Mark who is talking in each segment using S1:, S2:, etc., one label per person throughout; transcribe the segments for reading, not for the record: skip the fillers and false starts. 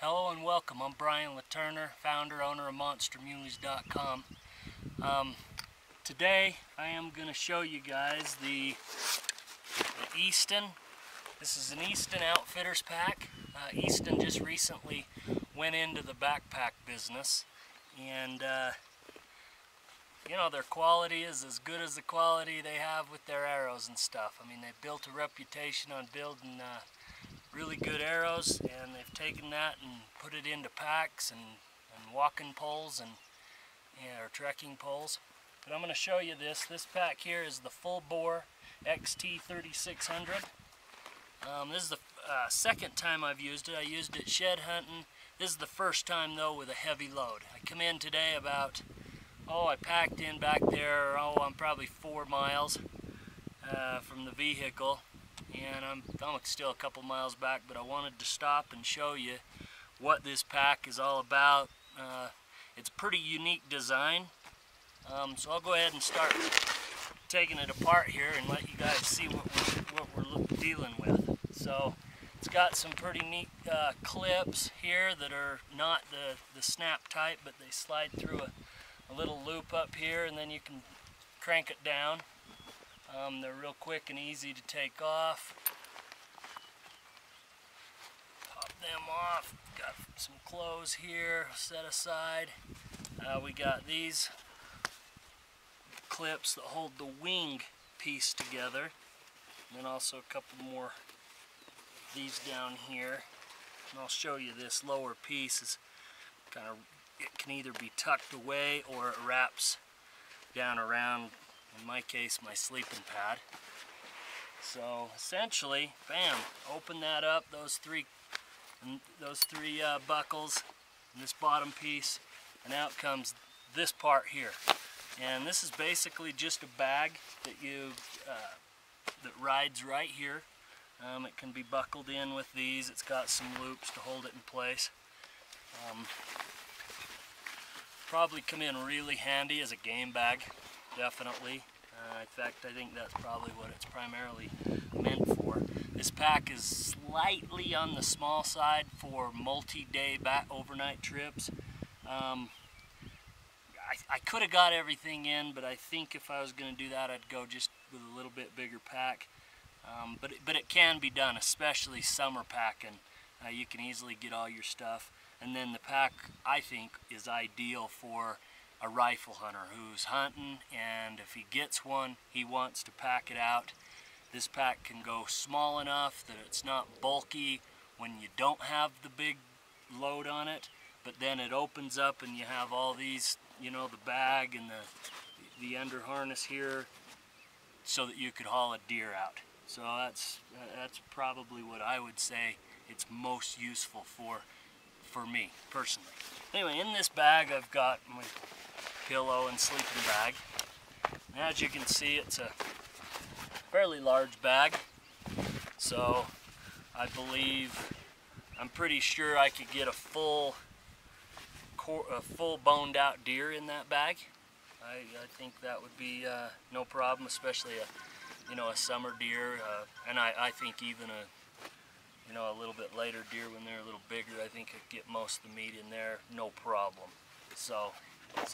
S1: Hello and welcome. I'm Brian Latturner, founder, owner of MonsterMuleys.com. Today I am going to show you guys the Easton. This is an Easton Outfitters pack. Easton just recently went into the backpack business, and you know, their quality is as good as the quality they have with their arrows and stuff. I mean, they've built a reputation on building really good arrows, and they've taken that and put it into packs and walking poles and or trekking poles. But I'm going to show you this. This pack here is the full bore XT3600. This is the second time I've used it. I used it shed hunting. This is the first time though with a heavy load. I come in today about, I packed in back there, I'm probably 4 miles from the vehicle. And I'm still a couple miles back, but I wanted to stop and show you what this pack is all about. It's a pretty unique design, so I'll go ahead and start taking it apart here and let you guys see what we're dealing with. So it's got some pretty neat clips here that are not the snap type, but they slide through a little loop up here, and then you can crank it down. They're real quick and easy to take off. Pop them off. Got some clothes here set aside. We got these clips that hold the wing piece together. And then also a couple more of these down here. And I'll show you this lower piece is kind of, it can either be tucked away or it wraps down around, in my case, my sleeping pad. So essentially, bam, open that up, those three buckles and this bottom piece, and out comes this part here. And this is basically just a bag that that rides right here. It can be buckled in with these. It's got some loops to hold it in place. Probably come in really handy as a game bag. Definitely. In fact, I think that's probably what it's primarily meant for. This pack is slightly on the small side for multi-day overnight trips. I could have got everything in, but I think if I was going to do that, I'd go just with a little bit bigger pack. But it can be done, especially summer packing. You can easily get all your stuff. And then the pack, I think, is ideal for a rifle hunter who's hunting, and if he gets one, he wants to pack it out. This pack can go small enough that it's not bulky when you don't have the big load on it, but then it opens up and you have all these, you know, the bag and the under harness here, so that you could haul a deer out. So that's probably what I would say it's most useful for me personally. Anyway, in this bag I've got my pillow and sleeping bag. And as you can see, it's a fairly large bag, so I'm pretty sure I could get a full boned out deer in that bag. I think that would be no problem, especially a summer deer, and I think even a little bit later deer when they're a little bigger. I think I could get most of the meat in there, no problem. So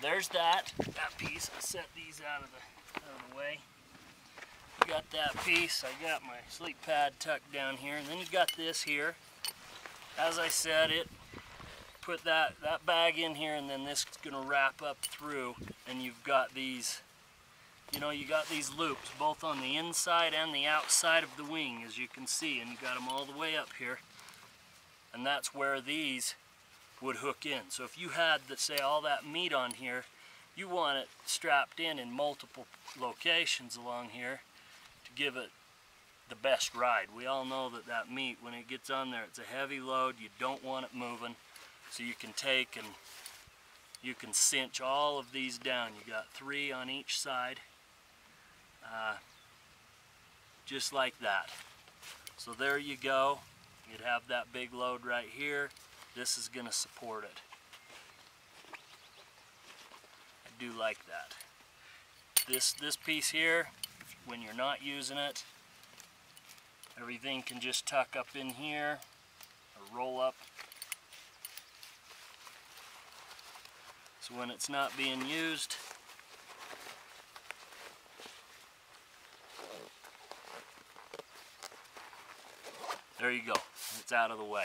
S1: there's that piece. I'll set these out of the way. You got that piece. I got my sleep pad tucked down here, and then you got this here. As I said, put that bag in here, and then this is going to wrap up through, and you've got these, you got these loops both on the inside and the outside of the wing, as you can see, and you got them all the way up here, and that's where these would hook in. So if you had, say, all that meat on here, you want it strapped in multiple locations along here to give it the best ride. We all know that meat, when it gets on there, it's a heavy load. You don't want it moving, so you can take and you can cinch all of these down. You got 3 on each side, just like that. So there you go. You'd have that big load right here. This is going to support it. I do like that. This piece here, when you're not using it, everything can just tuck up in here or roll up So when it's not being used, there you go, it's out of the way.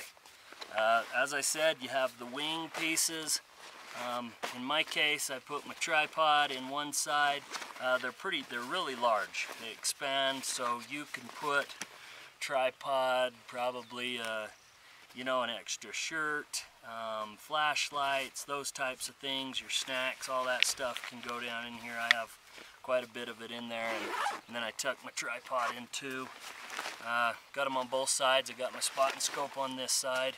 S1: As I said, you have the wing pieces. In my case, I put my tripod in one side. They're really large. They expand, so you can put tripod, probably you know, an extra shirt, flashlights, those types of things, your snacks, all that stuff can go down in here. I have quite a bit of it in there, and then I tuck my tripod in too. Got them on both sides. I got my spot and scope on this side.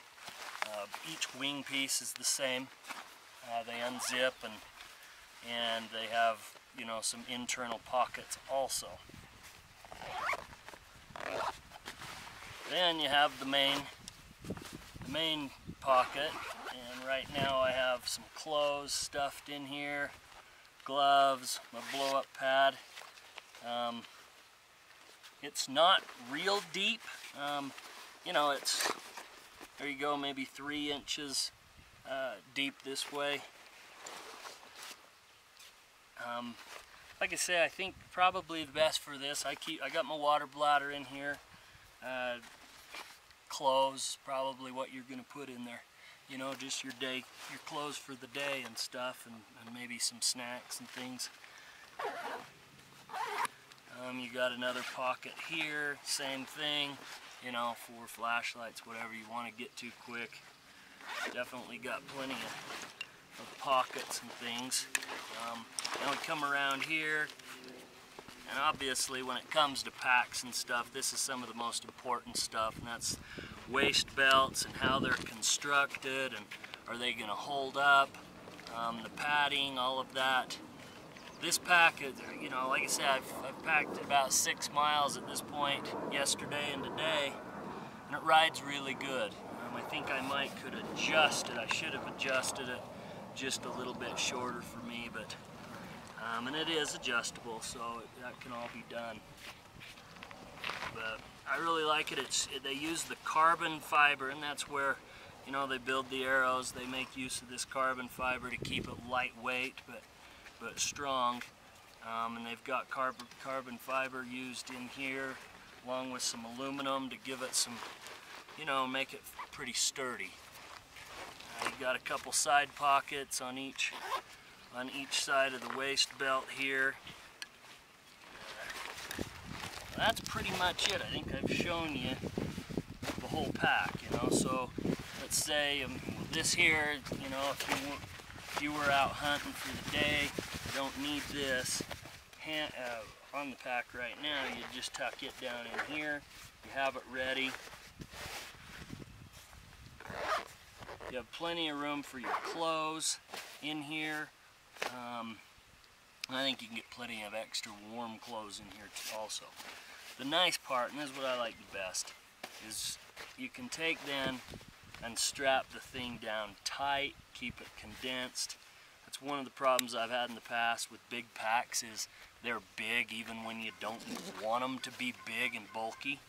S1: Each wing piece is the same. They unzip and they have, you know, some internal pockets also. Then you have the main pocket, and right now I have some clothes stuffed in here, gloves, my blow-up pad. It's not real deep. You know, it's, there you go, maybe 3 inches deep this way. Like I say, I think probably the best for this, I got my water bladder in here. Clothes, probably what you're gonna put in there. You know, just your clothes for the day and stuff, and maybe some snacks and things. You got another pocket here, same thing, you know, for flashlights, whatever you want to get to quick. Definitely got plenty of pockets and things. Now we come around here, and obviously when it comes to packs and stuff, this is some of the most important stuff, and that's waist belts and how they're constructed, and are they going to hold up, the padding, all of that. This pack, you know, like I said, I've packed about 6 miles at this point, yesterday and today, and it rides really good. I think I could adjust it. I should have adjusted it just a little bit shorter for me, but and it is adjustable, so that can all be done. But I really like it. They use the carbon fiber, and that's where, you know, they build the arrows. They make use of this carbon fiber to keep it lightweight, but strong. And they've got carbon fiber used in here, along with some aluminum to give it some, you know, make it pretty sturdy. You've got a couple side pockets on each side of the waist belt here. That's pretty much it. I think I've shown you the whole pack, you know. So let's say this here, you know, if you were out hunting for the day, you don't need this on the pack right now. You just tuck it down in here. You have it ready. You have plenty of room for your clothes in here. I think you can get plenty of extra warm clothes in here also. The nice part, and this is what I like the best, is you can take then and strap the thing down tight, keep it condensed. That's one of the problems I've had in the past with big packs, is they're big even when you don't want them to be big and bulky.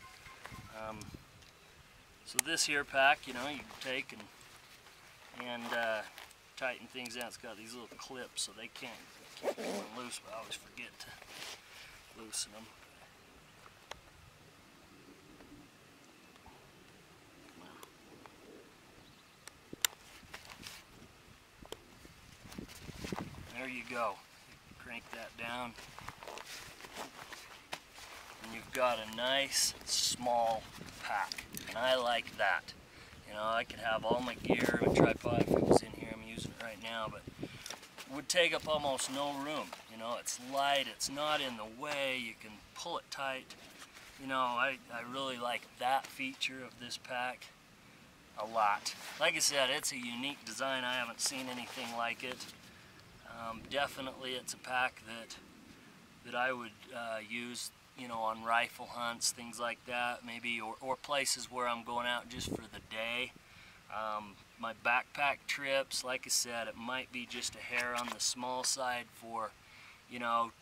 S1: So this here pack, you know, you can take and tighten things down. It's got these little clips so they can't keep going loose, but I always forget to loosen them. There you go. Crank that down, and you've got a nice small pack, and I like that. You know, I could have all my gear, my tripod if it was in here, I'm using it right now, but it would take up almost no room. You know, it's light, it's not in the way, you can pull it tight. You know, I really like that feature of this pack a lot. Like I said, it's a unique design. I haven't seen anything like it. Definitely it's a pack that I would use, you know, on rifle hunts, things like that, maybe, or places where I'm going out just for the day. My backpack trips, like I said, it might be just a hair on the small side for, you know,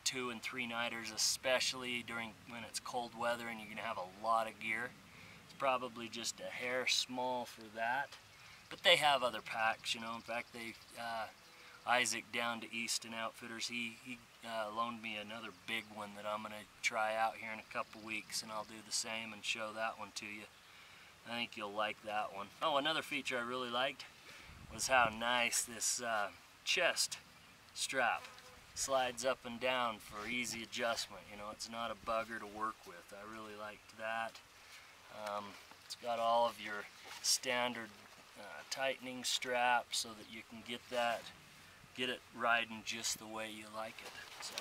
S1: 2- and 3-nighters, especially when it's cold weather and you're going to have a lot of gear. It's probably just a hair small for that. But they have other packs, you know. In fact, Isaac down to Easton Outfitters. He loaned me another big one that I'm going to try out here in a couple weeks, and I'll do the same and show that one to you. I think you'll like that one. Oh, another feature I really liked was how nice this chest strap slides up and down for easy adjustment. You know, it's not a bugger to work with. I really liked that. It's got all of your standard tightening straps so that you can get it riding just the way you like it. So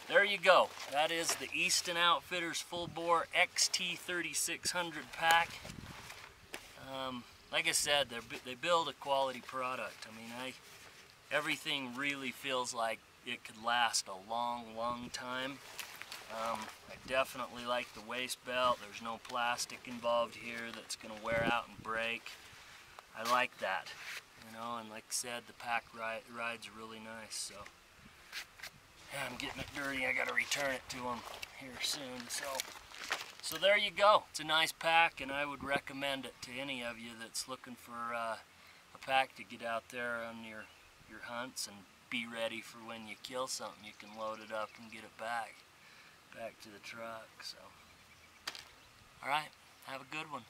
S1: there you go. That is the Easton Outfitters full bore XT3600 pack. Like I said, they build a quality product. I mean, everything really feels like it could last a long, long time. I definitely like the waist belt. There's no plastic involved here that's going to wear out and break. I like that, you know, and like I said, the pack rides really nice. So yeah, I'm getting it dirty. I got to return it to them here soon. So there you go. It's a nice pack, and I would recommend it to any of you that's looking for a pack to get out there on your hunts and be ready for when you kill something. You can load it up and get it back to the truck. So, all right, have a good one.